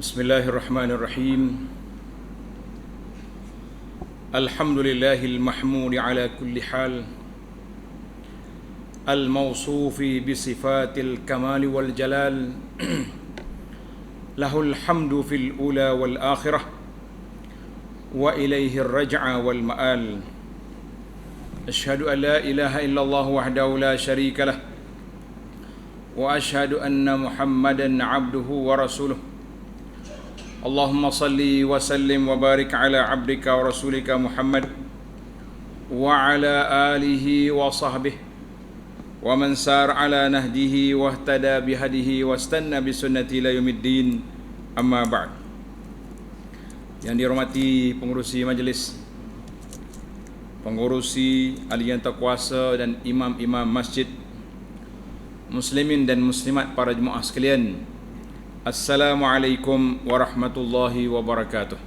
Bismillahirrahmanirrahim. Alhamdulillahil mahmudi ala kulli hal, al-mawsufi bi sifatil kamali wal jalal, lahul hamdu fil ula wal akhirah, wa ilayhi ar-raj'a wal ma'al. Ashhadu an la ilaha illallah wahdahu la sharika lah, wa ashhadu anna Muhammadan abduhu wa rasuluh. Allahumma salli wa sallim wa barik ala abdika wa rasulika Muhammad wa ala alihi wa sahbihi wa man sar ala nahdihi wa ihtada bihadihi wa istanna bi sunnati ila yaumiddin, amma ba'd. Yang dihormati pengurusi majlis, pengurusi ahli yang terkuasa dan imam-imam masjid, muslimin dan muslimat, para jemaah sekalian, Assalamualaikum warahmatullahi wabarakatuh.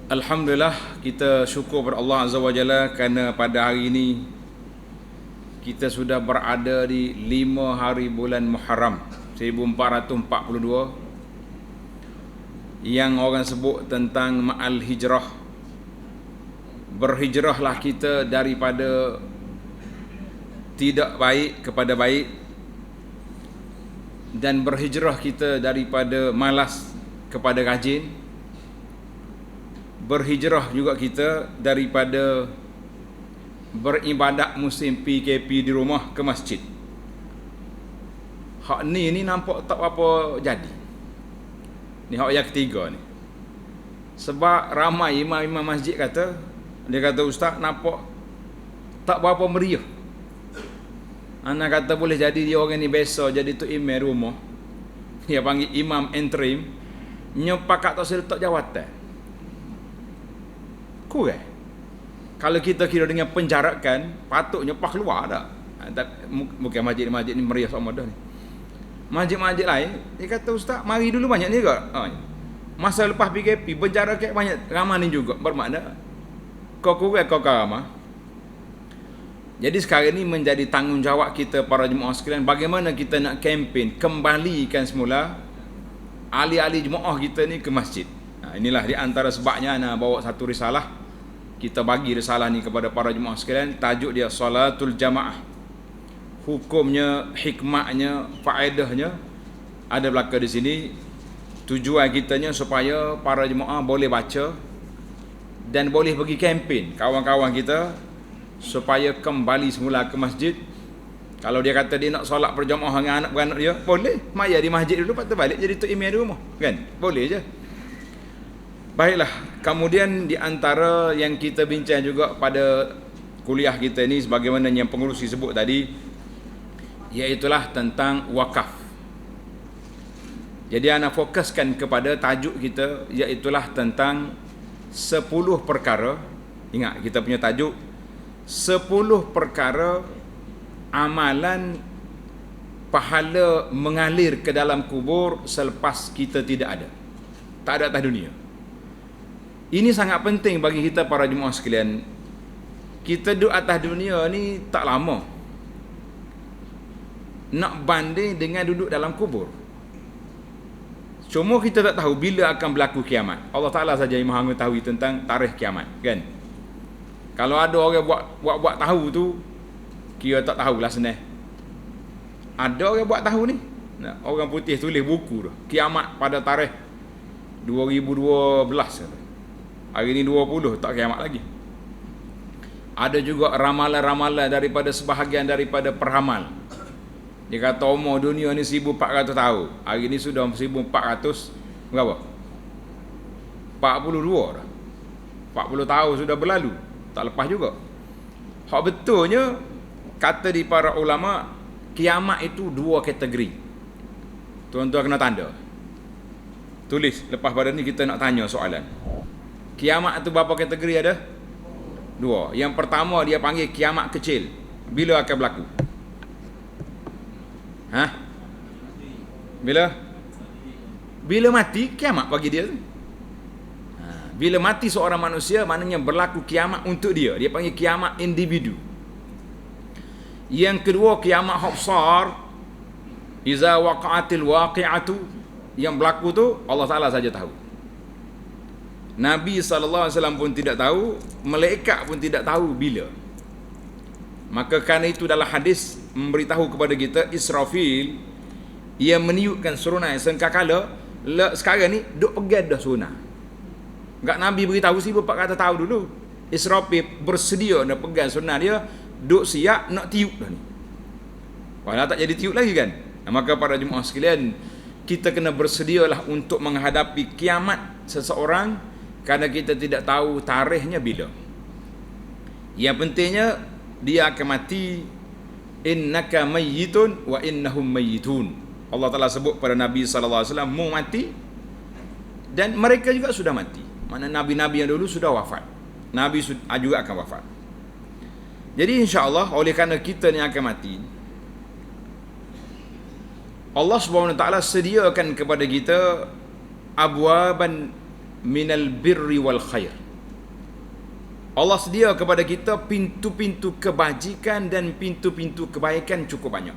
Alhamdulillah, kita syukur kepada Allah Azza wa Jalla kerana pada hari ini kita sudah berada di 5 hari bulan Muharram 1442 yang orang sebut tentang ma'al hijrah. Berhijrahlah kita daripada tidak baik kepada baik, dan berhijrah kita daripada malas kepada rajin. Berhijrah juga kita daripada beribadat musim PKP di rumah ke masjid. Hak ni nampak tak apa jadi. Ni hak yang ketiga ni. Sebab ramai imam-imam masjid kata, dia kata, ustaz, nampak tak berapa meriah. Anak kata boleh jadi dia orang ni biasa jadi tu imam rumah. Dia panggil imam interim, nyepakat tak letak jawatan. Kurang. Kalau kita kira dengan penjarakan, patut nyepak keluar tak? Bukan masjid-masjid ni meriah sama dah ni. Masjid-masjid lain, dia kata, ustaz, mari dulu banyak ni ke? Masa lepas PKP, penjarakan banyak, ramai ni juga. Bermakna, kau kurang, kau ramah. Jadi sekarang ini menjadi tanggungjawab kita para jemaah sekalian, bagaimana kita nak kempen kembalikan semula ahli-ahli jemaah kita ni ke masjid. Inilah di antara sebabnya nak bawa satu risalah. Kita bagi risalah ni kepada para jemaah sekalian. Tajuk dia Salatul Jamaah. Hukumnya, hikmahnya, faedahnya ada belaka di sini. Tujuan kitanya supaya para jemaah boleh baca dan boleh pergi kempen kawan-kawan kita supaya kembali semula ke masjid. Kalau dia kata dia nak solat berjamaah dengan anak-beranak dia, boleh, maya di masjid dulu, lepas tu balik jadi tok imam di rumah, kan? Boleh je. Baiklah, kemudian di antara yang kita bincang juga pada kuliah kita ni, sebagaimana yang pengurusi sebut tadi, iaitulah tentang wakaf. Jadi ana fokuskan kepada tajuk kita, iaitulah tentang 10 perkara. Ingat, kita punya tajuk 10 perkara amalan pahala mengalir ke dalam kubur selepas kita tidak ada. Tak ada atas dunia. Ini sangat penting bagi kita para jemaah sekalian. Kita duduk atas dunia ni tak lama. Nak banding dengan duduk dalam kubur. Cuma kita tak tahu bila akan berlaku kiamat. Allah Ta'ala saja yang maha mengetahui tentang tarikh kiamat, kan? Kalau ada orang buat tahu tu, kira tak tahulah senang. Ada orang buat tahu ni. Orang putih tulis buku tu, kiamat pada tarikh 2012. Hari ni 20, tak kiamat lagi. Ada juga ramalan-ramalan daripada sebahagian daripada peramal. Dia kata umur dunia ni 1400 tahun. Hari ni sudah 1400 berapa? 42 dah. 40 tahun sudah berlalu. Tak lepas juga. Hak betulnya, kata di para ulama, kiamat itu 2 kategori. Tuan-tuan kena tanda. Tulis, lepas pada ni kita nak tanya soalan. Kiamat itu berapa kategori ada? 2. Yang pertama dia panggil kiamat kecil. Bila akan berlaku? Bila mati, kiamat bagi dia tu. Bila mati seorang manusia, maknanya berlaku kiamat untuk dia. Dia panggil kiamat individu. Yang kedua, kiamat besar, iza waqa'atil waqi'atu yang berlaku tu Allah Ta'ala saja tahu. Nabi SAW pun tidak tahu, malaikat pun tidak tahu bila. Maka kerana itu dalam hadis memberitahu kepada kita, Israfil ia meniupkan serunai sengkakala. Sekarang ni duk pegang dah serunai. Enggak Nabi beritahu si bapak kata tahu dulu. Israfil bersedia nak pegang serunai dia, duk siap nak tiup dah ni. Walau tak jadi tiup lagi kan. Maka para jemaah sekalian, kita kena bersedialah untuk menghadapi kiamat seseorang, kerana kita tidak tahu tarikhnya bila. Yang pentingnya dia akan mati. Innaka mayyitun wa innahum mayyitun. Allah Ta'ala sebut pada Nabi SAW mau mati, dan mereka juga sudah mati. Mana Nabi-Nabi yang dulu sudah wafat, Nabi juga akan wafat. Jadi insya-Allah oleh kerana kita ni akan mati, Allah Subhanahu Wa Ta'ala sediakan kepada kita abwaban minal birri wal khair. Allah sedia kepada kita pintu-pintu kebajikan dan pintu-pintu kebaikan cukup banyak.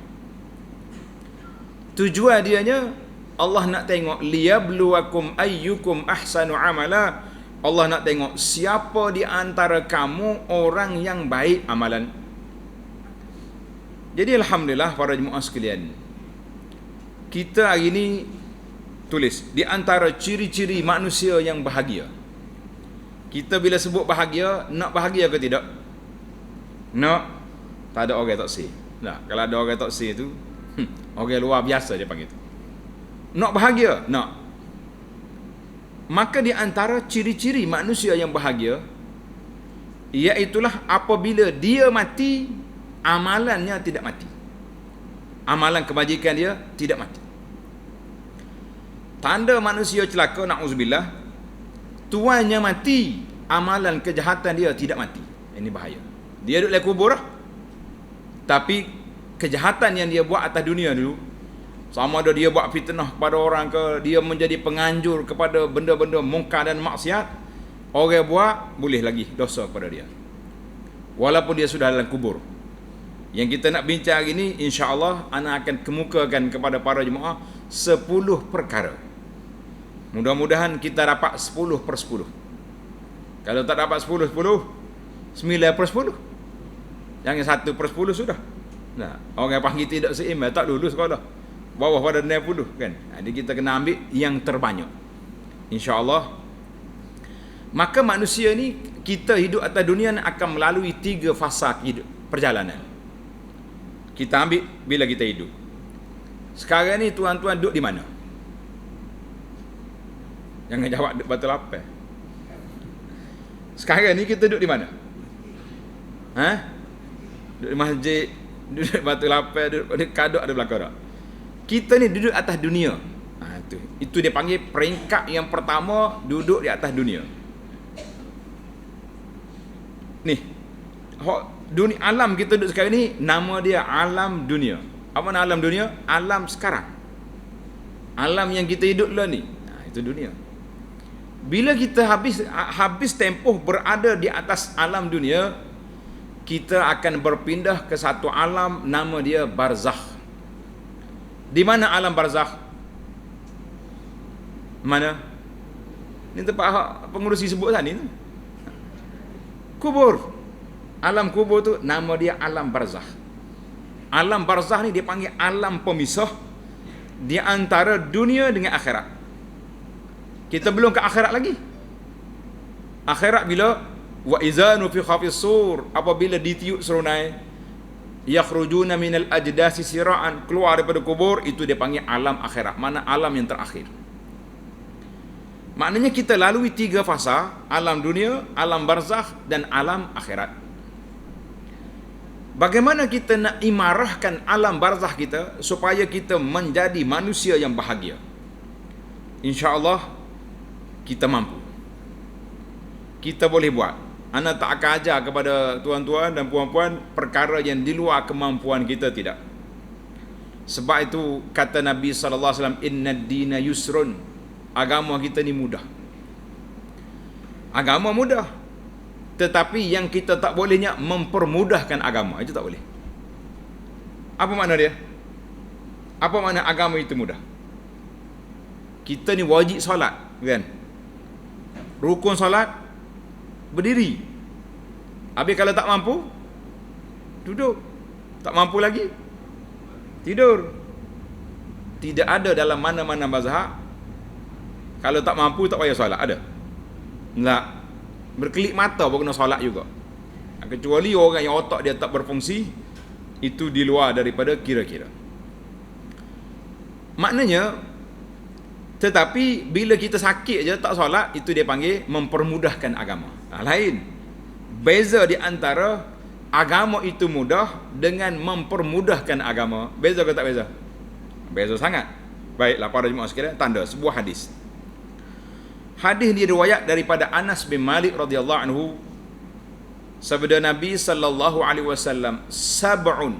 Tujuan dianya Allah nak tengok liyabluwakum ayyukum ahsanu amala. Allah nak tengok siapa di antara kamu orang yang baik amalan. Jadi alhamdulillah para jemaah sekalian, kita hari ini tulis di antara ciri-ciri manusia yang bahagia. Kita bila sebut bahagia, nak bahagia ke tidak? Nak. Tak ada orang tak say. Nah, kalau ada orang tak say tu, orang luar biasa dia panggil tu. Nak bahagia? Nak. Maka di antara ciri-ciri manusia yang bahagia, iaitulah apabila dia mati, amalannya tidak mati. Amalan kebajikan dia tidak mati. Tanda manusia celaka, na'udzubillah, tuannya mati, amalan kejahatan dia tidak mati. Ini bahaya. Dia duduk dalam kubur lah, tapi kejahatan yang dia buat atas dunia dulu, sama ada dia buat fitnah kepada orang ke, dia menjadi penganjur kepada benda-benda mungkar dan maksiat, orang buat boleh lagi dosa kepada dia, walaupun dia sudah dalam kubur. Yang kita nak bincang hari ini, insya-Allah ana akan kemukakan kepada para jemaah 10 perkara. Mudah-mudahan kita dapat 10/10. Kalau tak dapat 10/10, 9/10. Jangan 1/10 sudah. Nah, orang panggil tidak seimbang, tak lulus sekolah. Bawah pada 90 kan. Jadi kita kena ambil yang terbanyak, insya-Allah. Maka manusia ni, kita hidup atas dunia akan melalui 3 fasa hidup perjalanan. Kita ambil bila kita hidup. Sekarang ni tuan-tuan duduk di mana? Jangan jawab duduk Batu Lapar. Sekarang ni kita duduk di mana? Duduk di masjid, duduk di Batu Lapar, duduk di Kadok ada belakang tak? Kita ni duduk atas dunia. Itu dia panggil peringkat yang pertama, duduk di atas dunia. Ni, dunia, alam kita duduk sekarang ni, nama dia alam dunia. Apa nama alam dunia? Alam sekarang. Alam yang kita hidup lah ni. Itu dunia. Bila kita habis tempoh berada di atas alam dunia, kita akan berpindah ke satu alam, nama dia barzakh. Di mana alam barzakh? Mana? Ini tempat pengurusi sebut tadi tu. Kubur. Alam kubur tu nama dia alam barzakh. Alam barzakh ni dia panggil alam pemisah di antara dunia dengan akhirat. Kita belum ke akhirat lagi. Akhirat bila wa izanu fi khafis sur, apabila ditiup serunai, yakhrujuna minal ajdasi siraan, keluar daripada kubur, itu dia panggil alam akhirat. Mana alam yang terakhir. Maknanya kita lalui 3 fasa, alam dunia, alam barzakh dan alam akhirat. Bagaimana kita nak imarahkan alam barzakh kita supaya kita menjadi manusia yang bahagia? InsyaAllah kita mampu. Kita boleh buat. Ana tak akan ajar kepada tuan-tuan dan puan-puan perkara yang di luar kemampuan kita, tidak. Sebab itu kata Nabi SAW, innad dina yusrun. Agama kita ni mudah. Agama mudah. Tetapi yang kita tak bolehnya mempermudahkan agama. Itu tak boleh. Apa makna dia? Apa makna agama itu mudah? Kita ni wajib solat, kan? Rukun solat berdiri. Habis kalau tak mampu, duduk. Tak mampu lagi, tidur. Tidak ada dalam mana-mana mazhab kalau tak mampu tak payah solat. Ada? Tak. Berkelip mata pun kena solat juga. Kecuali orang yang otak dia tak berfungsi, itu di luar daripada kira-kira. Maknanya, tetapi bila kita sakit je tak solat, itu dia panggil mempermudahkan agama. Lain. Beza di antara agama itu mudah dengan mempermudahkan agama. Beza ke tak beza? Beza sangat. Baiklah para jemaah sekalian, tanda sebuah hadis. Hadis ini riwayat daripada Anas bin Malik radhiyallahu anhu. Sabda Nabi sallallahu alaihi wasallam, sab'un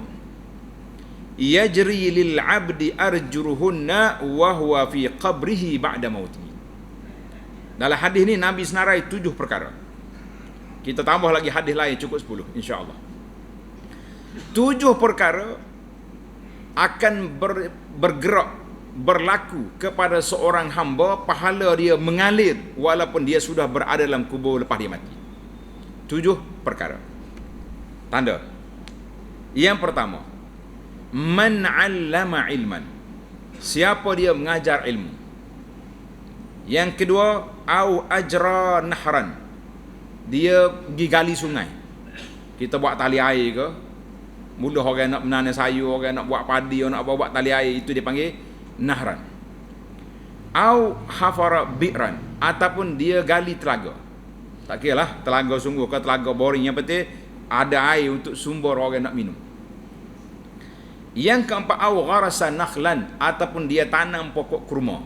yajri lil 'abdi arjuruhunna wa huwa fi qabrihi ba'da mautihi. Dalam hadis ni Nabi senarai 7 perkara. Kita tambah lagi hadis lain cukup 10 insya-Allah. 7 perkara akan bergerak, berlaku kepada seorang hamba, pahala dia mengalir walaupun dia sudah berada dalam kubur lepas dia mati. 7 perkara. Tanda. Yang pertama, man 'allama ilman. Siapa dia mengajar ilmu. Yang kedua, au ajra nahran. Dia pergi gali sungai. Kita buat tali air ke, mula orang nak menanam sayur, orang nak buat padi, orang nak buat tali air, itu dia panggil nahran. Au hafara bi'ran, ataupun dia gali telaga. Tak kira lah telaga sungguh ke telaga boring, yang penting ada air untuk sumber orang nak minum. Yang keempat, au gharasa nakhlan, ataupun dia tanam pokok kurma.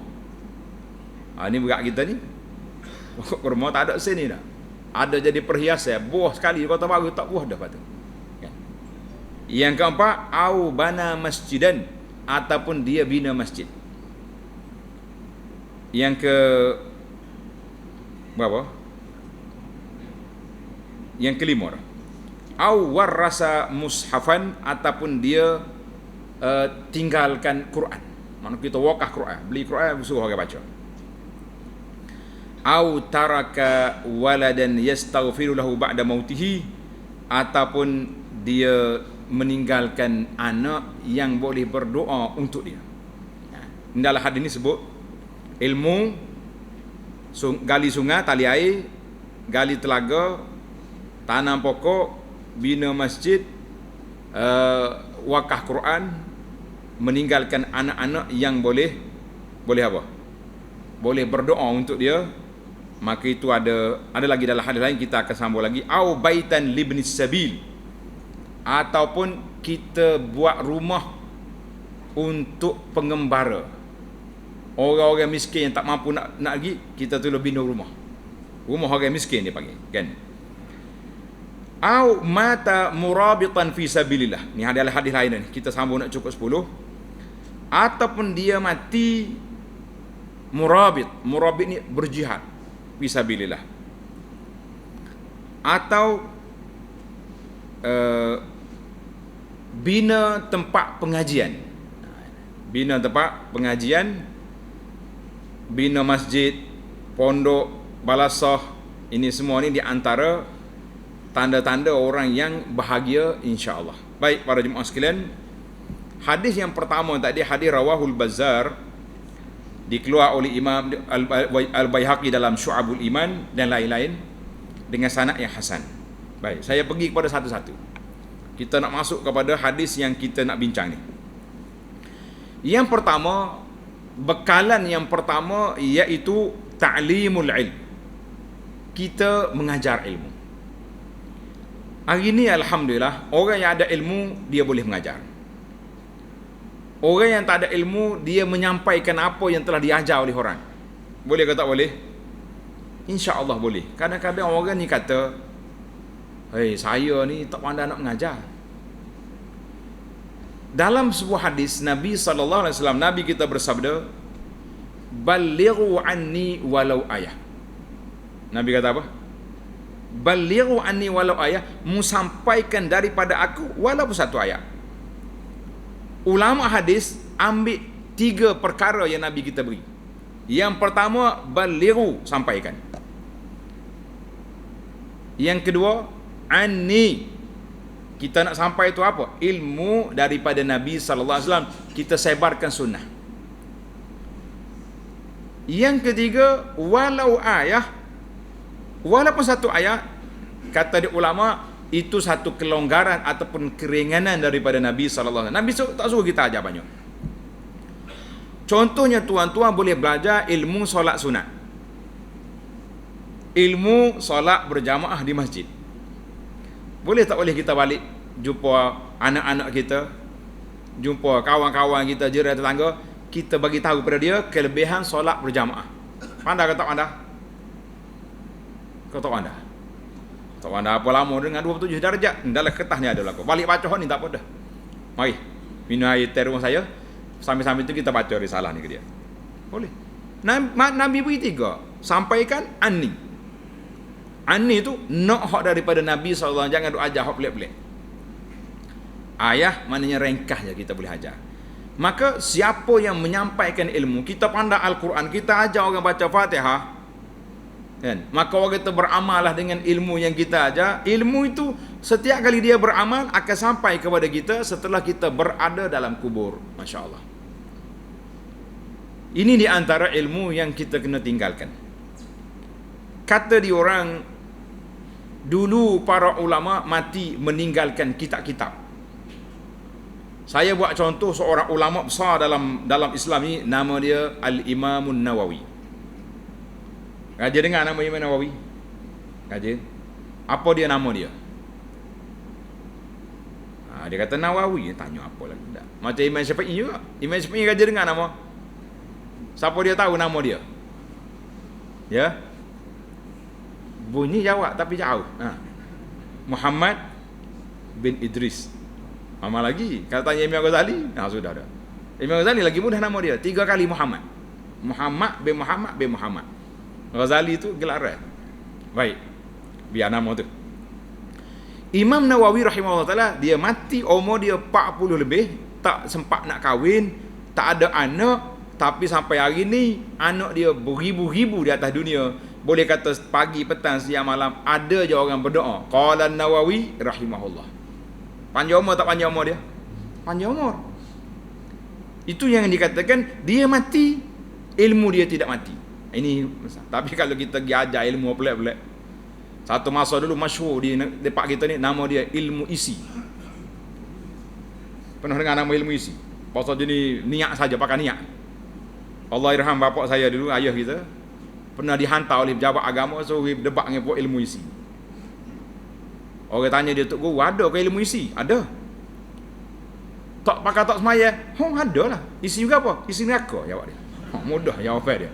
Ni berat kita ni. Pokok kurma tak ada sini dah. Ada jadi perhiasan, buah sekali Kota Baru tak buah dah patut. Kan? Yang keempat, au bana masjidan, ataupun dia bina masjid. Yang ke berapa? Yang kelima, au warrasa mushafan, ataupun dia tinggalkan Quran. Mana kita wakaf Quran, beli Quran suruh orang baca. Au taraka waladan yastaghfiru lahu ba'da mautihi, ataupun dia meninggalkan anak yang boleh berdoa untuk dia. Dalam hadis ini sebut ilmu, gali sungai, tali air, gali telaga, tanam pokok, bina masjid, wakaf Quran, meninggalkan anak-anak yang boleh apa? Boleh berdoa untuk dia. Maka itu ada lagi dalam hadis lain, kita akan sambung lagi. Au baitan libnis sabil, ataupun kita buat rumah untuk pengembara, orang-orang miskin yang tak mampu nak pergi, kita tolong bina rumah orang miskin dia panggil, kan? Au mata murabitan fi sabilillah. Ni adalah hadis lain ni, kita sambung nak cukup 10. Ataupun dia mati murabit ni berjihad fisabilillah, atau bina tempat pengajian, bina masjid, pondok, balasah. Ini semua ni di antara tanda-tanda orang yang bahagia insya-Allah. Baik para jemaah sekalian, hadis yang pertama tadi hadis rawahul Bazzar, dikeluar oleh Imam Al-Baihaqi dalam Syu'abul Iman dan lain-lain dengan sanad yang hasan. Baik, saya pergi kepada satu-satu. Kita nak masuk kepada hadis yang kita nak bincang ni. Yang pertama, bekalan yang pertama iaitu ta'limul ilm. Kita mengajar ilmu. Hari ni alhamdulillah, orang yang ada ilmu dia boleh mengajar. Orang yang tak ada ilmu, dia menyampaikan apa yang telah diajar oleh orang. Boleh ke tak boleh? InsyaAllah boleh. Kadang-kadang orang ni kata, "Hei, saya ni tak pandai nak mengajar." Dalam sebuah hadis Nabi SAW, Nabi kita bersabda, "Ballighu anni walau ayah." Nabi kata apa? "Ballighu anni walau ayah." Musampaikan daripada aku walaupun satu ayat. Ulama hadis ambil 3 perkara yang Nabi kita beri. Yang pertama, balighu, sampaikan. Yang kedua, anni, kita nak sampai itu apa? Ilmu daripada Nabi sallallahu alaihi wasallam, kita sebarkan sunnah. Yang ketiga, walau ayah, walaupun satu ayat, kata di ulama, itu satu kelonggaran ataupun keringanan daripada Nabi sallallahu alaihi wasallam. Nabi tak suruh kita ajar banyak. Contohnya tuan-tuan boleh belajar ilmu solat sunat, ilmu solat berjamaah di masjid. Boleh tak boleh kita balik jumpa anak-anak kita, jumpa kawan-kawan kita, jiran tetangga, kita bagi tahu pada dia kelebihan solat berjamaah. Pandai ke tak pandai? Kau tak pandai? Tak pandai apa lama dengan 27 darjat. Dalam kertas ni ada lah. Balik baca ni tak apa dah. Mari minum air teh rumah saya. Sambil-sambil itu kita baca risalah ni ke dia. Boleh. Nabi beri 3. Sampaikan anni. Anni tu nak hak daripada Nabi SAW. Jangan duk ajar hak pelik-pelik. Ayah maknanya ringkas je kita boleh ajar. Maka siapa yang menyampaikan ilmu, kita pandai Al-Quran, kita ajar orang baca Fatihah, kan? Maka orang kita beramallah dengan ilmu yang kita ajar. Ilmu itu setiap kali dia beramal akan sampai kepada kita setelah kita berada dalam kubur. Masya Allah. Ini di antara ilmu yang kita kena tinggalkan. Kata di orang, dulu para ulama mati meninggalkan kitab-kitab. Saya buat contoh seorang ulama besar dalam Islam ni, nama dia Al-Imamun Nawawi. Raja dengar nama Imam Nawawi? Raja? Apa dia nama dia? Dia kata Nawawi. Tanya apa lagi? Tak. Macam Imam Syafi'i juga. Imam Syafi'i raja dengar nama. Siapa dia tahu nama dia? Ya? Bunyi jawab tapi jauh. Muhammad bin Idris. Lama lagi. Kalau tanya Imam Ghazali, sudah dah. Imam Ghazali lagi mudah nama dia. 3 kali Muhammad. Muhammad bin Muhammad bin Muhammad. Ghazali itu gelaran. Baik. Biar nama tu. Imam Nawawi rahimahullah ta'ala, dia mati umur dia 40 lebih, tak sempat nak kahwin, tak ada anak, tapi sampai hari ni anak dia beribu-ribu di atas dunia. Boleh kata pagi, petang, siang, malam ada je orang berdoa. Qala Nawawi rahimahullah. Panjang umur tak panjang umur dia? Panjang umur. Itu yang dikatakan dia mati, ilmu dia tidak mati. Ini tapi kalau kita pergi ajar ilmu pelik-pelik. Satu masa dulu masyhur di tempat kita ni, nama dia ilmu isi. Pernah dengar nama ilmu isi? Pasal jenis niat saja, pakai niat. Allah irham bapak saya dulu, ayah kita, pernah dihantar oleh pejabat agama suruh debat dengan buat ilmu isi. Orang tanya dia, Tok Guru, ada ke ilmu isi? Ada. Tak pakai tak semaya? Ada lah. Isi juga apa? Isi neraka, jawab dia. Mudah jawapan dia.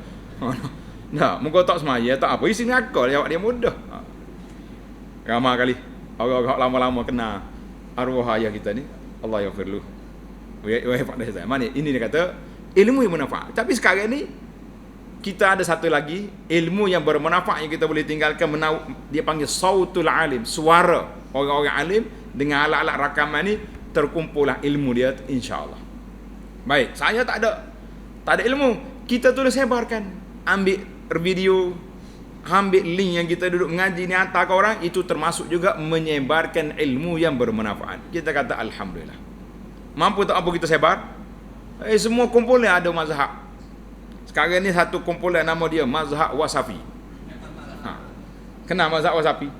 Nah, muka tak semaya, tak apa. Isi neraka, jawab dia, mudah. Ramai kali orang-orang lama-lama kena arwah ayah kita ni. Allah yaghfirlu. Wahai Pak Desa. Mana ini dia kata ilmu yang bermanfaat. Tapi sekarang ni kita ada satu lagi ilmu yang bermanfaat yang kita boleh tinggalkan. Dia panggil sautul alim, suara orang-orang alim. Dengan alat-alat rakaman ni terkumpullah ilmu dia, insya-Allah. Baik, saya tak ada ilmu, kita tulis sebarkan, ambil video, ambil link yang kita duduk mengaji ni, hantar ke orang. Itu termasuk juga menyebarkan ilmu yang bermanfaat. Kita kata alhamdulillah. Mampu tak apa kita sebar? Semua kumpulan ada mazhab. Sekarang ni satu kumpulan nama dia mazhab Wasafi. Kenal mazhab Wasafi?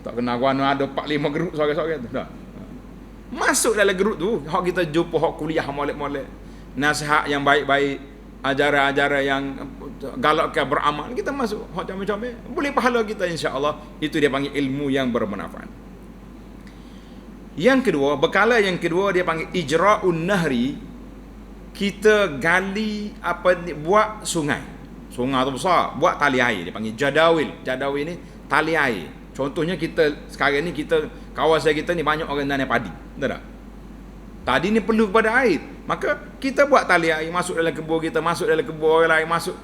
Tak kenal guna ada 4-5 grup sore-sore tu dah. Masuk dalam grup tu, hak kita jumpa hak kuliah molek-molek, nasihat yang baik-baik, ajaran-ajaran yang galakkan beramal, kita masuk hak comel-comel, boleh pahala kita insya-Allah. Itu dia panggil ilmu yang bermanfaat. Yang kedua, bekalan yang kedua dia panggil ijra'un nahri. Kita gali buat sungai. Sungai tu besar, buat tali air, dia panggil jadawil. Jadawil ni tali air. Contohnya kita sekarang ni, kita kawasan kita ni banyak orang nanam padi. Betul tak? Tadi ni perlu kepada air. Maka kita buat tali air masuk dalam kebun kita, masuk dalam kebun orang lain masuk.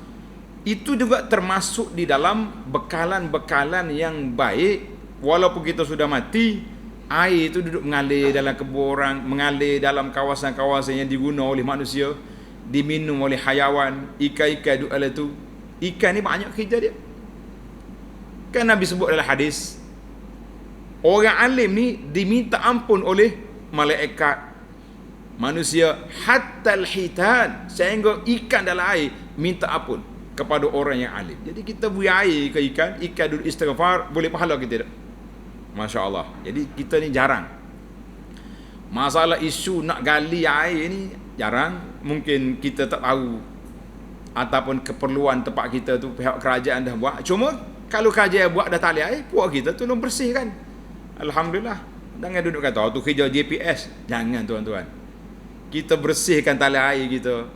Itu juga termasuk di dalam bekalan-bekalan yang baik. Walaupun kita sudah mati, air itu duduk mengalir dalam kebun orang, mengalir dalam kawasan-kawasan yang diguna oleh manusia. diminum oleh hayawan, ikan-ikan duk ala tu. Ikan ni banyak kerja dia. Kan Nabi sebut dalam hadis, orang alim ni diminta ampun oleh malaikat, manusia, hatta al-hitan, sehingga ikan dalam air minta ampun kepada orang yang alim. Jadi kita beri air ke ikan, ikan duduk istighfar, boleh pahala kita tak? Masya Allah. Jadi kita ni jarang. Masalah isu nak gali air ni jarang. Mungkin kita tak tahu, ataupun keperluan tempat kita tu pihak kerajaan dah buat. Cuma kalau kerajaan buat dah tali air, puak kita tolong bersihkan. Alhamdulillah. Jangan duduk kata, tu kerja JPS. Jangan tuan-tuan. Kita bersihkan tali air kita.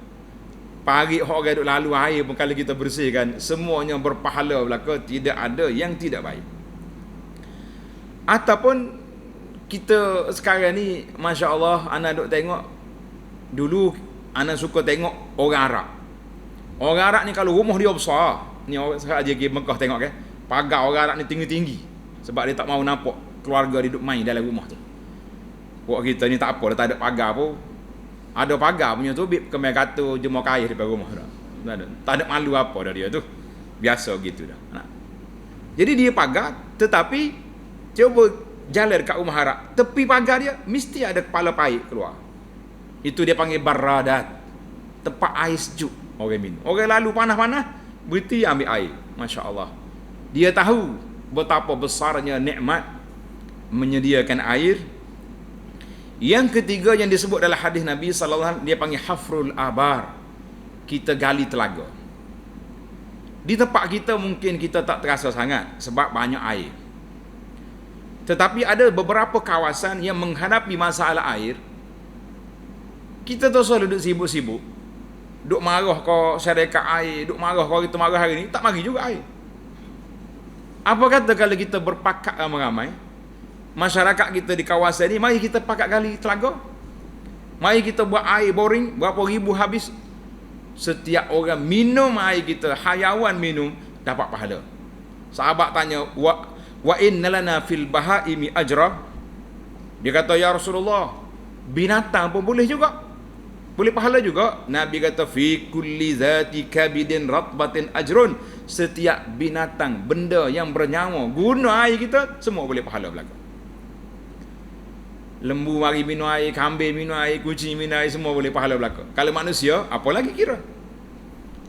Pagi orang duduk lalu air pun kalau kita bersihkan, semuanya berpahala belaka. Tidak ada yang tidak baik. Ataupun kita sekarang ni, Masya Allah, anak duk tengok. Dulu anak suka tengok orang Arab. Orang Arab ni kalau rumah dia besar, ni orang sekarang je pergi Mekah tengok kan, pagar orang Arab ni tinggi-tinggi. Sebab dia tak mau nampak keluarga dia duduk main dalam rumah tu. Buat kita ni tak apa, dia tak ada pagar pun. Ada pagar punya tu, bib kemai kata jemur kain daripada rumah dah. Tak ada malu apa dah dia tu. Biasa gitu dah. Nah. Jadi dia pagar, tetapi cuba jalan dekat rumah Arab, tepi pagar dia mesti ada kepala paik keluar. Itu dia panggil baradat. Tempat air sejuk orang minum. Orang lalu panas-panas, berhenti ambil air. Masya Allah. Dia tahu betapa besarnya nikmat menyediakan air. Yang ketiga yang disebut dalam hadis Nabi sallallahu alaihi wasallam, dia panggil hafrul abar. Kita gali telaga. Di tempat kita mungkin kita tak terasa sangat sebab banyak air. Tetapi ada beberapa kawasan yang menghadapi masalah air. Kita tu selalu duduk sibuk-sibuk. Duk marah kau syarikat air, duk marah kau kita marah hari ni, tak mari juga air. Apa kata kalau kita berpakat ramai-ramai, masyarakat kita di kawasan ni, mari kita pakat gali telaga. Mari kita buat air boring, berapa ribu habis. Setiap orang minum air kita, hayawan minum, dapat pahala. Sahabat tanya, wa inna lana fil bahaimi ajra. Dia kata, ya Rasulullah, binatang pun boleh juga, boleh pahala juga. Nabi kata, fi kulli zati kabidin ratbatin ajrun. Setiap binatang, benda yang bernyawa guna air kita, semua boleh pahala belaka. Lembu mari minum air, kambing minum air, kucing minum air, semua boleh pahala belaka. Kalau manusia, apa lagi kira?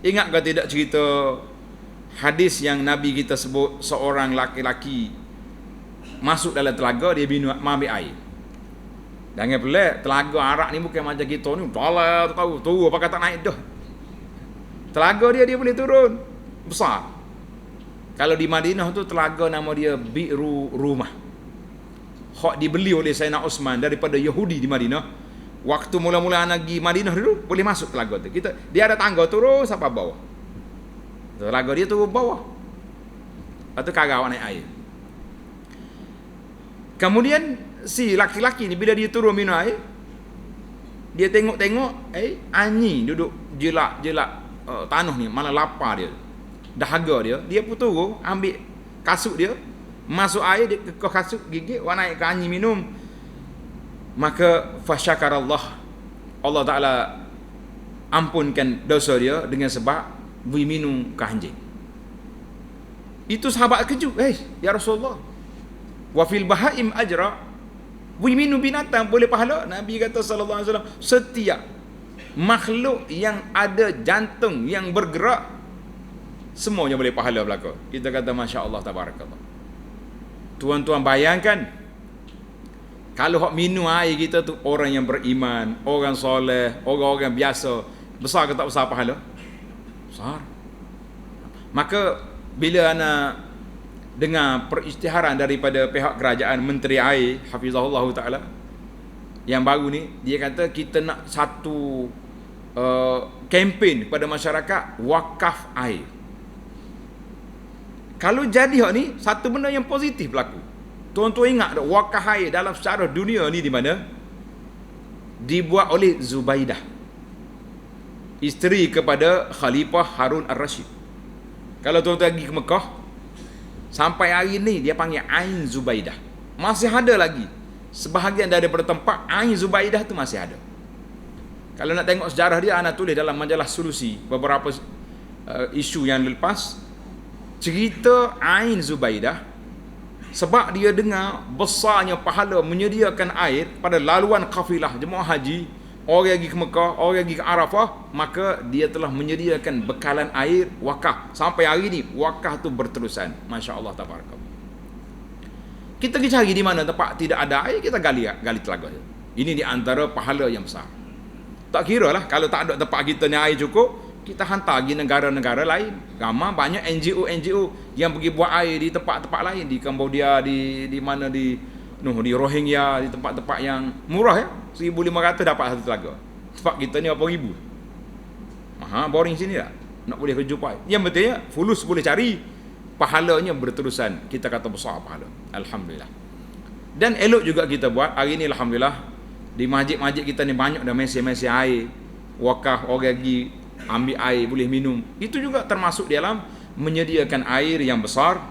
Ingat ke tidak cerita hadis yang Nabi kita sebut, seorang laki-laki masuk dalam telaga, dia minum, ambil air. Jangan pelik, telaga Arab ni bukan macam kita ni, dalam tahu, turun apa kata naik dah. Telaga dia boleh turun, besar. Kalau di Madinah tu telaga nama dia Bi'ru Rumah. Hak dibeli oleh Sayyidina Osman daripada Yahudi di Madinah. Waktu mula-mula anak pergi Madinah dulu, boleh masuk telaga tu. Dia ada tangga turun sampai bawah. Telaga dia turun bawah. Lepas tu karau naik air. Kemudian si laki-laki ni bila dia turun minum air, dia tengok-tengok, anjing duduk jelak-jelak tanah ni, mana lapar dia. Dahaga dia pun turun, ambil kasut dia, masuk air, dia ke kasut, gigit, naik ke anjing minum. Maka fasyakarallah, Allah Ta'ala ampunkan dosa dia dengan sebab beri minum ke anjing. Itu sahabat kejut, ya Rasulullah, wa fil bahaim ajra, beri minum binatang boleh pahala. Nabi kata sallallahu alaihi wasallam, setiap makhluk yang ada jantung, yang bergerak, semuanya boleh pahala belaka. Kita kata Masya Allah, tabarakallah. Tuan-tuan bayangkan, kalau hak minum air kita tu orang yang beriman, orang soleh, orang-orang biasa, besar ke tak besar pahala? Besar. Maka bila ana dengar perisytiharan daripada pihak kerajaan, Menteri Air hafizahullah taala yang baru ni, dia kata kita nak satu kempen kepada masyarakat wakaf air. Kalau jadi hak ni, satu benda yang positif berlaku. Tuan-tuan ingat tak, wakaf air dalam sejarah dunia ni di mana? Dibuat oleh Zubaidah, isteri kepada Khalifah Harun Ar-Rashid. Kalau tuan-tuan pergi ke Mekah, sampai hari ni dia panggil Ain Zubaidah. Masih ada lagi sebahagian daripada tempat Ain Zubaidah tu masih ada. Kalau nak tengok sejarah dia, ana tulis dalam majalah Solusi beberapa isu yang lepas, cerita Ain Zubaidah, sebab dia dengar besarnya pahala menyediakan air pada laluan kafilah jemaah haji, orang pergi ke Mekah, orang pergi ke Arafah, maka dia telah menyediakan bekalan air wakaf. Sampai hari ni wakaf tu berterusan. Masya-Allah tabarakallah. Kita pergi cari di mana tempat tidak ada air, kita gali telaga. Ini di antara pahala yang besar. Tak kira lah kalau tak ada tempat kita ni air cukup, kita hantar pergi negara-negara lain. Ramai banyak NGO yang pergi buat air di tempat-tempat lain, di Cambodia, di mana di Rohingya, di tempat-tempat yang murah ya. 1,500 dapat satu telaga. Tempat kita ni berapa ribu. Boring sini tak? Nak boleh jumpa. Yang betulnya fulus boleh cari, pahalanya berterusan. Kita kata besar pahala. Alhamdulillah. Dan elok juga kita buat hari ni, alhamdulillah. Di masjid-masjid kita ni banyak dah mesin-mesin air wakaf, orang pergi ambil air boleh minum. Itu juga termasuk dalam menyediakan air yang besar.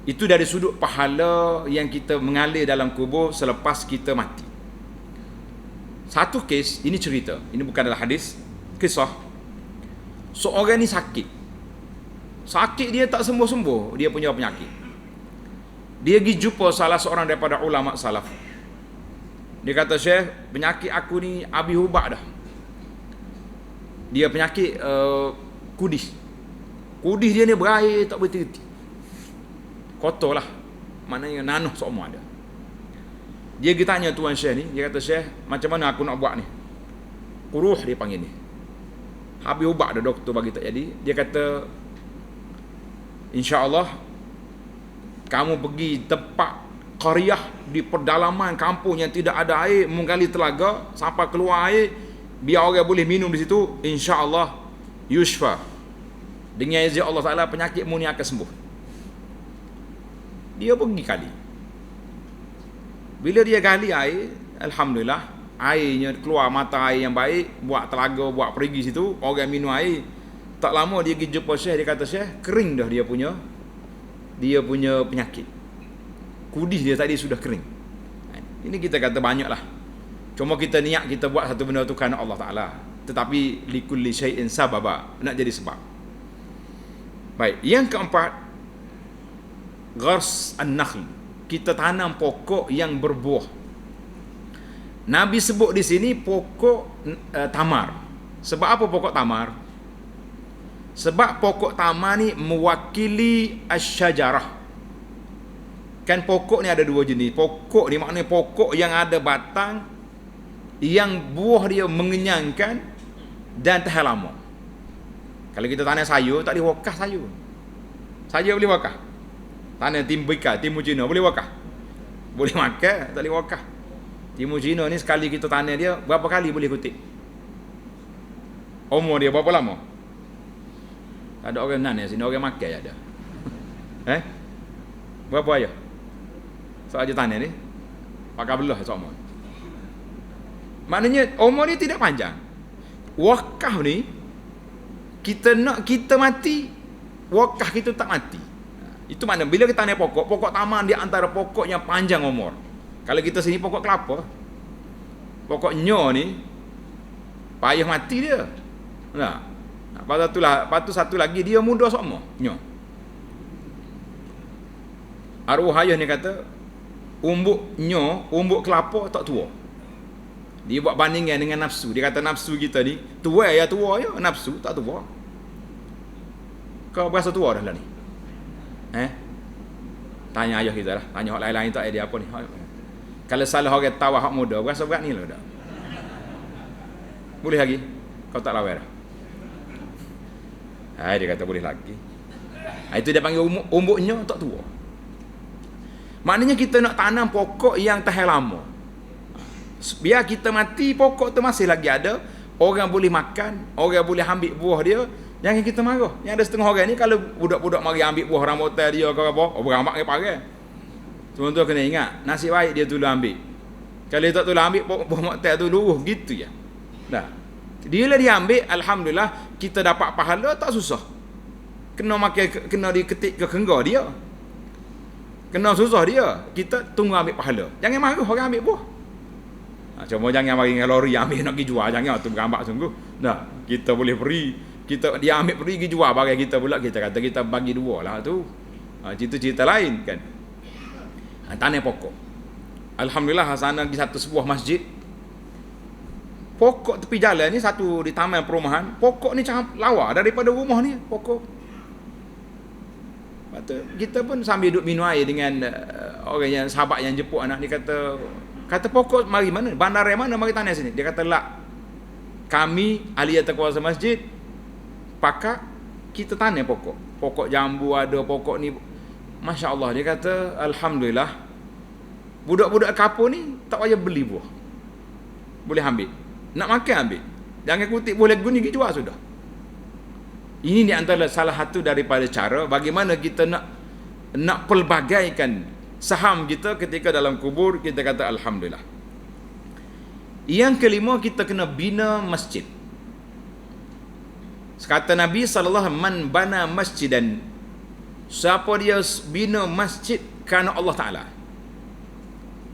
Itu dari sudut pahala yang kita mengalir dalam kubur selepas kita mati. Satu kes, ini cerita, ini bukan adalah hadis, kisah. Seorang ni sakit dia tak sembuh-sembuh, dia punya penyakit. Dia pergi jumpa salah seorang daripada ulama salaf. Dia kata, Syekh, penyakit aku ni habis ubat dah. Dia penyakit kudis. Kudis dia ni berair tak berhenti-henti. Kotor lah. Maknanya nanuh semua ada. Dia pergi tanya Tuan Syekh ni. Dia kata, Syekh, macam mana aku nak buat ni? Kuruh dia panggil ni. Habis ubat dah doktor bagi tak jadi. Dia kata, InsyaAllah kamu pergi tempat qaryah di pedalaman kampung yang tidak ada air, menggali telaga sampai keluar air, biar orang boleh minum di situ, insya-Allah yushfa. Dengan izin Allah Taala penyakitmu ni akan sembuh. Dia pergi kali. Bila dia gali air, alhamdulillah, airnya keluar mata air yang baik, buat telaga, buat perigi situ, orang minum air. Tak lama dia pergi jumpa Syekh, dia kata, Syekh, kering dah dia punya penyakit. Kudis dia tadi sudah kering. Ini kita kata banyak lah. Cuma kita niat kita buat satu benda tu kerana Allah Ta'ala. Tetapi likulli syai'in sababa. Nak jadi sebab. Baik. Yang keempat, ghars an-nakhl. Kita tanam pokok yang berbuah. Nabi sebut di sini pokok tamar. Sebab apa pokok tamar? Sebab pokok tamar ni mewakili asy-syajarah. Kan pokok ni ada dua jenis. Pokok ni maknanya pokok yang ada batang, yang buah dia mengenyangkan dan tahan lama. Kalau kita tanam sayur, tak boleh wakaf sayur. Sayur boleh wakaf. Tanam timun ikan, timun Cina boleh wakaf. Boleh makan, tak boleh wakaf. Timun Cina ni sekali kita tanam dia, berapa kali boleh kutip? Umur dia berapa lama? Tak ada orang nanam sini, orang makan je ada. Berapa ayah? Soal je tanah ni pakai belah semua. Maknanya umur ni tidak panjang. Wakaf ni kita nak kita mati, wakaf kita tak mati. Itu makna bila kita tanam pokok taman dia antara pokok yang panjang umur. Kalau kita sini pokok kelapa, pokok nyo ni payah mati dia. Nah, lepas tu satu lagi dia muda semua nyo. Arwah ayah ni kata umbuk kelapa tak tua. Dia buat bandingan dengan nafsu. Dia kata nafsu kita ni tua ya, nafsu tak tua. Kau berasa tua dah lah ni. Tanya ayah kita lah. Tanya orang lain-lain tak dia apa ni. Kalau salah orang tahu hak muda, berasa berat ni lah dah. Boleh lagi? Kau tak lawan dah. Dia kata boleh lagi. Itu dia panggil umbuknya tak tua. Maknanya kita nak tanam pokok yang tahan lama. Biar kita mati, pokok tu masih lagi ada. Orang boleh makan, orang boleh ambil buah dia. Jangan kita marah. Yang ada setengah orang ni, kalau budak-budak mari ambil buah rambutan dia ke apa, beramak ke pakai. Tuan-tuan kena ingat, nasib baik dia tolong ambil. Kalau dia tak tolong ambil, buah rambutan tu luruh, gitu je. Dah. Dia lah dia ambil, alhamdulillah, kita dapat pahala, tak susah. Kena makan, kena diketik ke kengga dia. Kena susah dia, kita tunggu ambil pahala. Jangan marah orang ambil buah. Cuma jangan mari dengan lori ambil nak pergi jual, jangan tu berambak sungguh. Nah, kita boleh beri, dia ambil pergi jual barang kita pula, kita kata kita bagi dua lah tu. Cerita-cerita lain kan. Tanah pokok. Alhamdulillah sana di satu sebuah masjid. Pokok tepi jalan ni satu di taman perumahan, pokok ni sangat lawa daripada rumah ni pokok. Lepas kita pun sambil duduk minum air dengan orang yang sahabat yang jemput anak ni, kata pokok mari mana? Bandar yang mana mari tanah sini? Dia kata lah, kami ahli kuasa masjid pakat kita tanam pokok. Pokok jambu ada, pokok ni Masya Allah. Dia kata alhamdulillah budak-budak kapur ni tak payah beli buah, boleh ambil, nak makan ambil, jangan kutip boleh guni pergi jual sudah. Ini di antara salah satu daripada cara bagaimana kita nak pelbagaikan saham kita ketika dalam kubur. Kita kata alhamdulillah. Yang kelima, kita kena bina masjid. Kata Nabi sallallahu alaihi wasallam, man bana masjidan, siapa dia bina masjid kerana Allah Taala,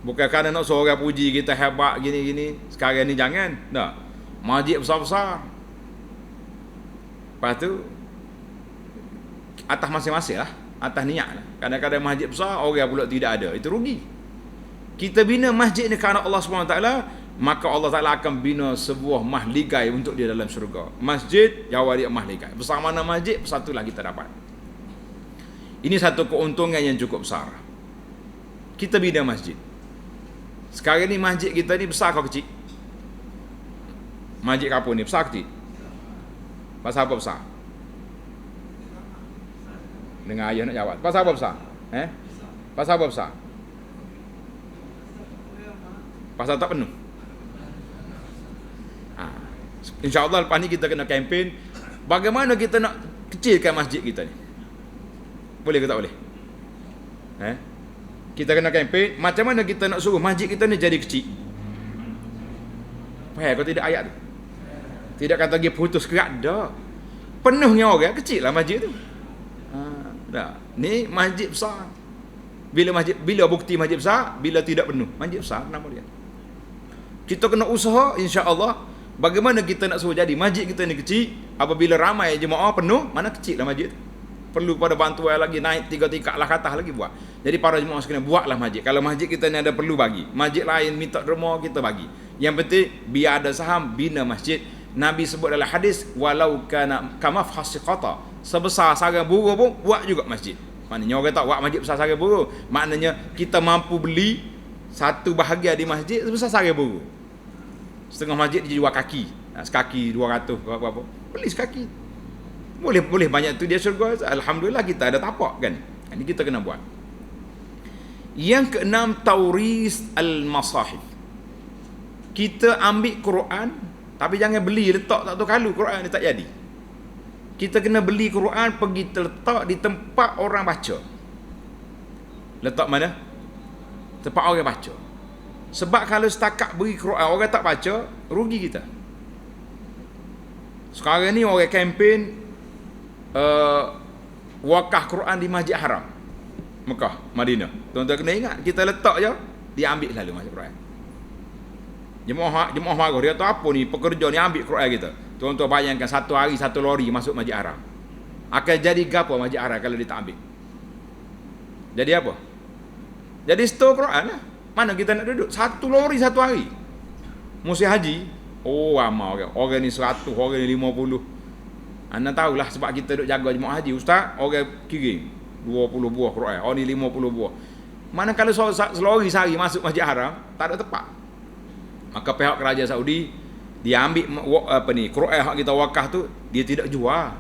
bukan kerana nak suruh orang puji kita hebat gini-gini. Sekarang ni jangan. Nah, masjid besar-besar. Lepas tu atas masing-masing lah, atas niat lah. Kadang-kadang masjid besar, orang pula tidak ada, itu rugi. Kita bina masjid ni kerana Allah SWT, maka Allah Ta'ala akan bina sebuah mahligai untuk dia dalam syurga. Masjid, jawab dia mahligai. Besar mana masjid, satulah kita dapat. Ini satu keuntungan yang cukup besar. Kita bina masjid. Sekarang ni masjid kita ni besar kau kecil? Masjid kapur ni besar kecil? Pasal apa besar? Dengar ayah nak jawab. Pasal apa besar? Pasal apa besar? Pasal tak penuh. InsyaAllah lepas ni kita kena kempen bagaimana kita nak kecilkan masjid kita ni. Boleh ke tak boleh? Kita kena kempen macam mana kita nak suruh masjid kita ni jadi kecil. Faham kau tidak ayat tu? Tidak kata dia putus kerak dah. Penuhnya orang kecil lah masjid tu. Dah. Ni masjid besar. Bila bukti masjid besar, bila tidak penuh. Masjid besar nama dia. Kita kena usaha insya-Allah bagaimana kita nak suruh jadi masjid kita ni kecil. Apabila ramai jemaah penuh, mana kecil lah masjid tu. Perlu pada bantuan lagi, naik 3 tingkat lah ke atas lagi buat. Jadi para jemaah sekalian, buatlah masjid. Kalau masjid kita ni ada perlu bagi, masjid lain minta derma kita bagi. Yang penting biar ada saham, bina masjid. Nabi sebut dalam hadis, walau kana kamafhasiqata, sebesar sarang burung pun buat juga masjid. Maknanya orang tak buat masjid besar sarang burung, maknanya kita mampu beli satu bahagian di masjid sebesar sarang burung. Setengah masjid dijual kaki, sekaki 200 berapa, beli sekaki. Boleh banyak tu dia syurga. Alhamdulillah kita ada tapak kan. Ini kita kena buat. Yang keenam, tauris al-masahif. Kita ambil Quran, tapi jangan beli letak tak tahu kalau Quran ni tak jadi. Kita kena beli Quran, pergi letak di tempat orang baca. Letak mana? Tempat orang baca. Sebab kalau setakat beri Quran orang tak baca, rugi kita. Sekarang ni orang kempen wakaf Quran di Masjid Haram Mekah, Madinah. Tuan-tuan kena ingat, kita letak je, dia ambil lalu Masjid Quran. Jemaah marah, dia tahu apa ni, pekerja ni ambil Quran kita. Tuan-tuan bayangkan satu hari satu lori masuk Masjid Haram. Akan jadi gapo Masjid Haram kalau dia tak ambil? Jadi apa? Jadi stor Quran lah. Mana kita nak duduk? Satu lori satu hari. Musim haji, oh ramai orang. Orang ni 100, orang ni 50. Anda tahulah sebab kita duduk jaga jemaah haji, ustaz, orang kirim 20 buah Quran, orang ni 50 buah. Mana kalau selori sehari masuk Masjid Haram, tak ada tempat. Maka pihak kerajaan Saudi dia ambil Quran hak kita wakaf tu, dia tidak jual.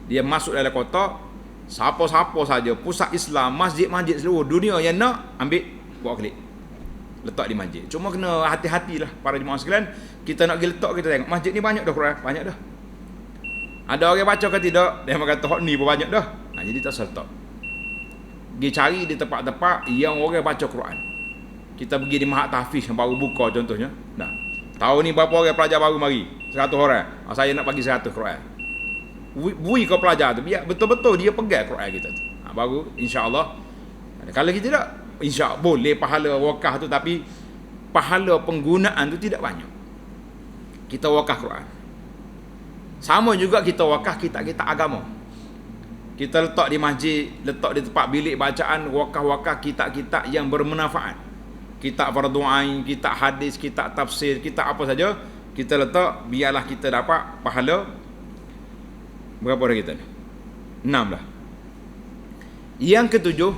Dia masuk dalam kotak, siapa-siapa saja pusat Islam, masjid-masjid seluruh dunia yang nak ambil, buat klik, letak di masjid. Cuma kena hati-hatilah para jemaah sekalian, kita nak pergi letak, kita tengok masjid ni banyak dah Quran, banyak dah. Ada orang baca ke tidak? Dia kata hak ni pun banyak dah. Jadi tak serta. Pergi cari di tempat-tempat yang orang baca Quran. Kita pergi di Mahat Tahfiz yang baru buka contohnya. Nah, tahun ni berapa orang pelajar baru mari? 100 orang. Saya nak bagi 100 Quran. Bui kau pelajar tu, biar betul-betul dia pegang Quran kita tu. Baru insya-Allah. Kalau kita tidak, insya-Allah boleh pahala wakaf tu, tapi pahala penggunaan tu tidak banyak. Kita wakaf Quran. Sama juga kita wakaf kitab-kitab agama. Kita letak di masjid, letak di tempat bilik bacaan, wakaf-wakaf kitab-kitab yang bermanfaat. Kitab fardu ain, kitab hadis, kitab tafsir, kitab apa saja, kita letak, biarlah kita dapat pahala. Berapa dah kita ni? 6 dah. Yang ketujuh,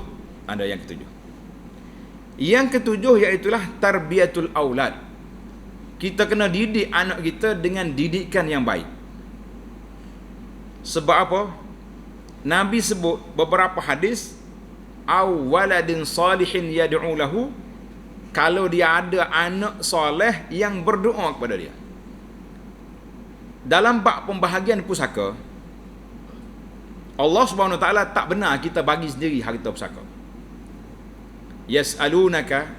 ada yang ketujuh. Yang ketujuh iaitulah tarbiyatul aulad. Kita kena didik anak kita dengan didikan yang baik. Sebab apa? Nabi sebut beberapa hadis, aw waladin salihin yad'u lahu, kalau dia ada anak soleh yang berdoa kepada dia. Dalam bab pembahagian pusaka, Allah Subhanahu Wa Taala tak benar kita bagi sendiri harta pusaka. Yas'alunaka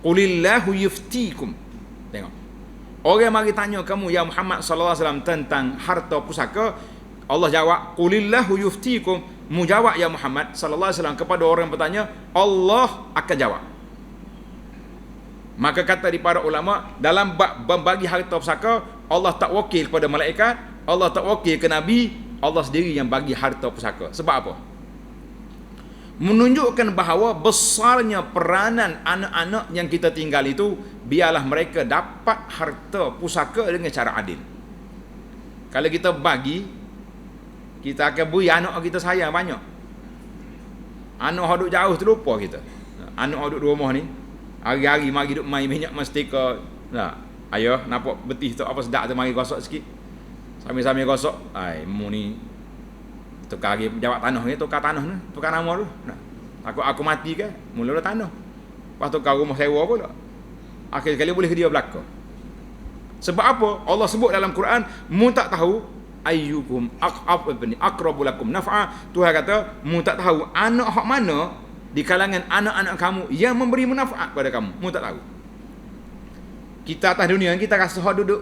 qulillahu yuftikum. Tengok. Orang mari tanya kamu ya Muhammad sallallahu alaihi wasallam tentang harta pusaka, Allah jawab qulillahu yuftikum. Mu jawab ya Muhammad sallallahu alaihi wasallam kepada orang yang bertanya, Allah akan jawab. Maka kata di para ulama, dalam bab membagi harta pusaka, Allah tak wakil kepada malaikat, Allah tak wakil ke Nabi, Allah sendiri yang bagi harta pusaka. Sebab apa? Menunjukkan bahawa besarnya peranan anak-anak yang kita tinggal itu, biarlah mereka dapat harta pusaka dengan cara adil. Kalau kita bagi, kita akan beri anak kita sayang banyak. Anak yang duduk jauh terlupa kita. Anak yang duduk di rumah ni, hari-hari mari duduk main minyak mastika. Nah, ayah nampak betih tu apa sedap tu, mari gosok sikit. Sambil-sambil gosok, ai mu ni tukar lagi jawab tanah ni, tukar tanah ni, tukar nama tu. Nah, aku mati ke? Mula tanah. Lepas tukar rumah sewa pula. Akhir sekali boleh dia belaka. Sebab apa? Allah sebut dalam Quran, mu tak tahu ayyukum aqrabu lakum naf'a. Tuhan kata, mu tak tahu anak hak mana di kalangan anak-anak kamu yang memberi manfaat kepada kamu. Mu tak tahu. Kita atas dunia kita rasa hak duduk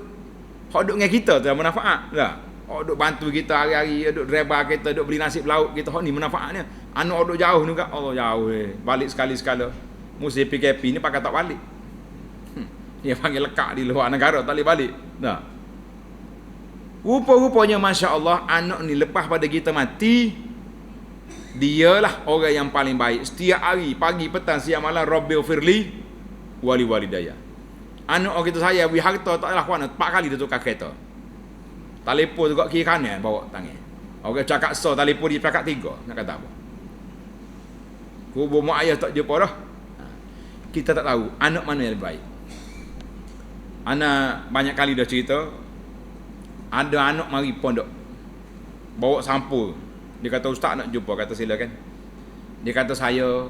dengan kita tu manfaat lah. Hak duduk bantu kita hari-hari, duduk driver kita, duduk beli nasi lauk kita, hak ni manfaatnya. Anak duduk jauh ni, Allah jauh balik sekali-sekala. Musim PKP ni pakai tak balik. Dia panggil lekat di luar negara, tak boleh balik. Nah. Rupa-rupanya masya-Allah, anak ni lepas pada kita mati, dialah orang yang paling baik. Setiap hari, pagi, petang, siang, malam, Rabbil firli wali walidayah. Anak kita saya beri harta taklah kuat 4 kali dia tukar kereta. Telefon juga kiri kanan bawa tangan. Orang cakap so telefon di peringkat 3, nak kata apa? Kubur mak ayah tak jumpa dah. Kita tak tahu anak mana yang lebih baik. Anak banyak kali dah cerita, ada anak mari pondok bawa sampul. Dia kata, ustaz nak jumpa. Kata silakan. Dia kata, saya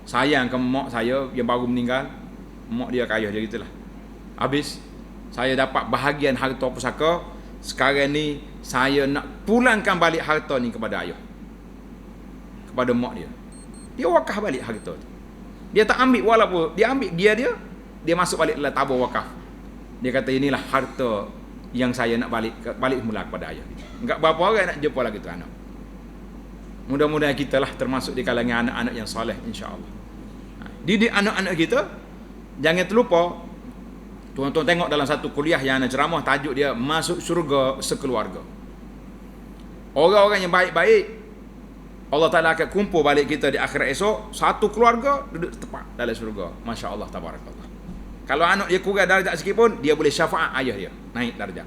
sayang ke mak saya yang baru meninggal. Mak dia kaya dia gitulah. Habis saya dapat bahagian harta pusaka. Sekarang ni saya nak pulangkan balik harta ni kepada ayah, kepada mak dia. Dia wakaf balik harta tu. Dia tak ambil, walaupun dia ambil dia masuk balik dalam tabur wakaf. Dia kata, inilah harta yang saya nak balik mula kepada ayah. Enggak berapa orang nak jumpa lagi tu anak. Mudah-mudahan kita lah termasuk di kalangan anak-anak yang soleh, insya-Allah. Didik anak-anak kita. Jangan terlupa, tuan-tuan tengok dalam satu kuliah yang anak ceramah, tajuk dia Masuk Syurga Sekeluarga. Orang-orang yang baik-baik, Allah Ta'ala akan kumpul balik kita di akhirat esok, satu keluarga duduk tepat dalam syurga. Masya Allah, tabarakallah. Kalau anak dia kurang darjat sikit pun, dia boleh syafaat ayah dia, naik darjat.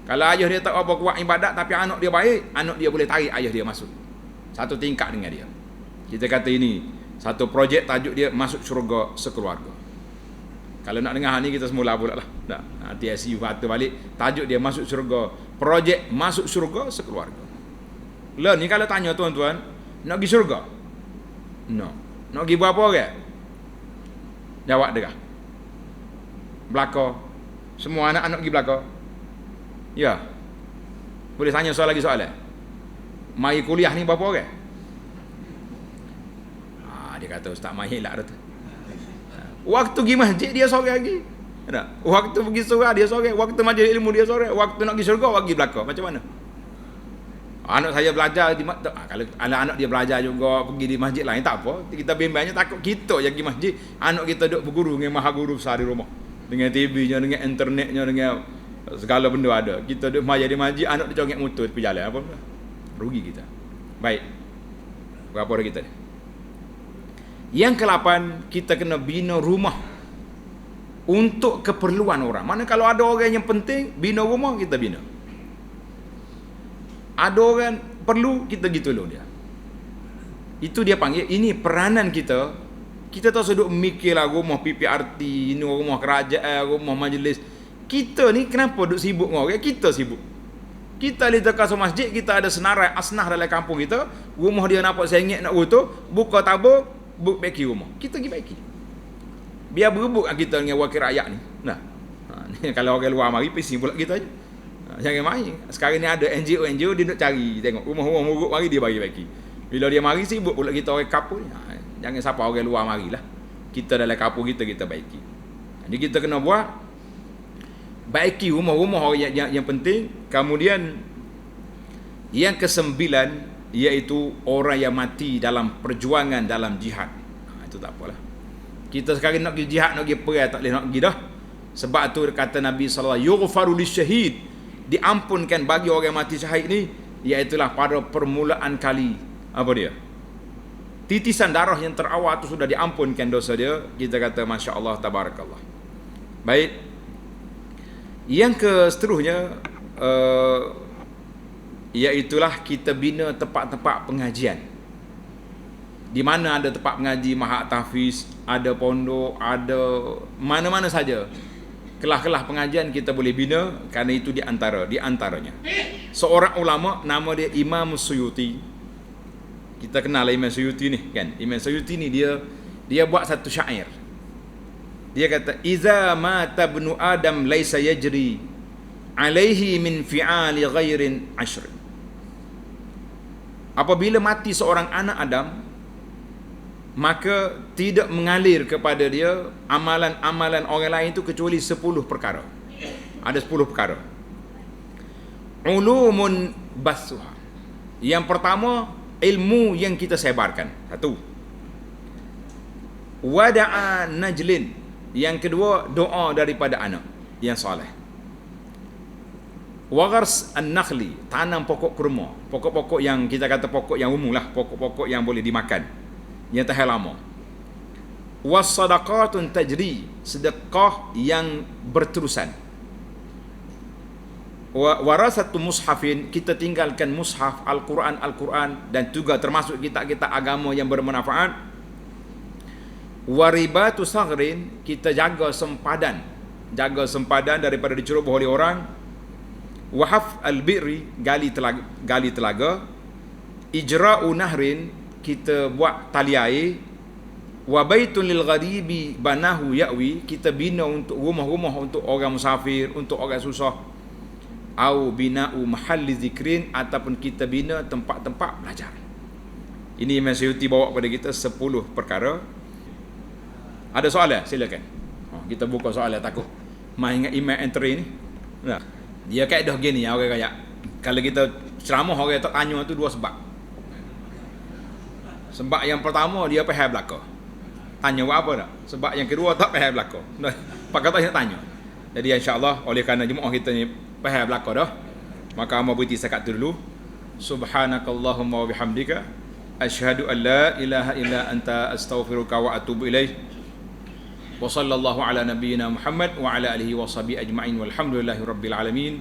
Kalau ayah dia tak apa kuat ibadat, tapi anak dia baik, anak dia boleh tarik ayah dia masuk satu tingkat dengan dia. Kita kata ini satu projek, tajuk dia Masuk Syurga Sekeluarga. Kalau nak dengar ni, kita semula pula lah. Nanti ICU kata balik, tajuk dia Masuk Syurga, projek Masuk Syurga Sekeluarga. Lah ni kalau tanya tuan-tuan, nak pergi syurga? No. Nak pergi berapa orang? Jawab dia. Belaka. Semua anak-anak pergi belaka. Ya. Boleh tanya lagi soalan? Mari kuliah ni berapa orang? Dia kata, ustaz mahir lah tu. Waktu pergi masjid dia seorang lagi. Waktu pergi surah dia seorang. Waktu majlis ilmu dia seorang. Waktu nak pergi syurga, pergi belaka. Macam mana? Anak saya belajar kalau anak-anak dia belajar juga pergi di masjid lain tak apa. Kita bimbangnya takut kita yang pergi masjid, anak kita duduk berguru dengan maha guru besar di rumah. Dengan TV-nya, dengan internetnya, dengan segala benda ada. Kita duduk maja di masjid, anak dia congek motor pergi jalan apa benda. Rugi kita. Baik. Berapa orang kita ni? Yang ke-8, kita kena bina rumah untuk keperluan orang. Mana kalau ada orang yang penting, bina rumah, kita bina. Ada orang perlu, kita gitu tolong dia. Itu dia panggil, ini peranan kita. Kita tak seduk mikirlah rumah PPRT, ini rumah kerajaan, rumah majlis. Kita ni kenapa duk sibuk dengan orang? Kita sibuk. Kita lihat kasut masjid, kita ada senarai asnah dalam kampung kita. Rumah dia nampak sengit nak butuh, buka tabur, baiki rumah. Kita pergi baiki. Biar berebut kita dengan wakil rakyat ni. Nah, ni kalau orang luar mari, pusing pula kita je. Jangan main. Sekarang ni ada NGO dia nak cari, tengok rumah-rumah muruk mari dia bagi baiki. Bila dia mari sibuk pula kita orang kapur ni. Jangan siapa orang luar marilah. Kita dalam kapur kita baiki. Jadi kita kena buat baiki rumah-rumah orang yang penting. Kemudian yang ke-9 iaitu orang yang mati dalam perjuangan dalam jihad. Itu tak apalah. Kita sekarang nak pergi jihad, nak pergi perang, tak boleh nak pergi dah. Sebab tu kata Nabi sallallahu alaihi wasallam, yughfaru lisyahid, diampunkan bagi orang yang mati syahid ni, iaitulah pada permulaan kali apa dia? Titisan darah yang terawal tu sudah diampunkan dosa dia. Kita kata masya-Allah tabarakallah. Baik. Yang ke seterusnya iaitulah kita bina tempat-tempat pengajian. Di mana ada tempat pengaji, mahat tahfiz, ada pondok, ada mana-mana saja. Kelah-kelah pengajian kita boleh bina, kerana itu di antaranya. Seorang ulama nama dia Imam Suyuti. Kita kenal Imam Suyuti ni kan. Imam Suyuti ni dia buat satu syair. Dia kata iza mata ibnu adam laisa yajri alaihi min fi'ali ghairin ashr. Apabila mati seorang anak Adam, maka tidak mengalir kepada dia amalan-amalan orang lain itu kecuali 10 perkara. Ada 10 perkara. Ulumun basuha. Yang pertama, ilmu yang kita sebarkan. Satu. Wada'a najlin. Yang kedua, doa daripada anak yang soleh. Waghars an-nakhli, tanam pokok kurma. Pokok-pokok yang kita kata pokok yang umum lah, pokok-pokok yang boleh dimakan, yang tahan lama. Was-sadaqatun tajri, sedekah yang berterusan. Warasatu mushafin, kita tinggalkan mushaf Al-Quran dan juga termasuk kitab-kitab agama yang bermanfaat. Waribatu saghrin, kita jaga sempadan daripada diceroboh oleh orang. Wahaf al-birri, gali telaga. Ijra'u nahrin, kita buat tali air. Wa baitun lil gharibi banahu ya'wi, kita bina untuk rumah-rumah untuk orang musafir, untuk orang susah. Au bina'u mahalli zikrin, ataupun kita bina tempat-tempat belajar. Ini Imam Suyuti bawa kepada kita 10 perkara. Ada soalan? Silakan. Kita buka soalan, takut mai ingat Imam entry ni. Nah, dia kaedah gini orang kaya. Kalau kita ceramah orang tak tanya tu dua sebab. Sebab yang pertama dia faham belaka. Tanya buat apa dah? Sebab yang kedua tak faham belaka. Pakai tak tanya. Jadi insya-Allah oleh kerana jemaah kita ni faham belaka dah, maka hamba berhenti sekat tu dulu. Subhanakallahumma wa bihamdika asyhadu an la ilaha illa anta astaghfiruka wa atubu ilaih. Wa sallallahu ala nabiyyina Muhammad wa ala alihi wa sahbihi ajma'in walhamdulillahi rabbil alamin.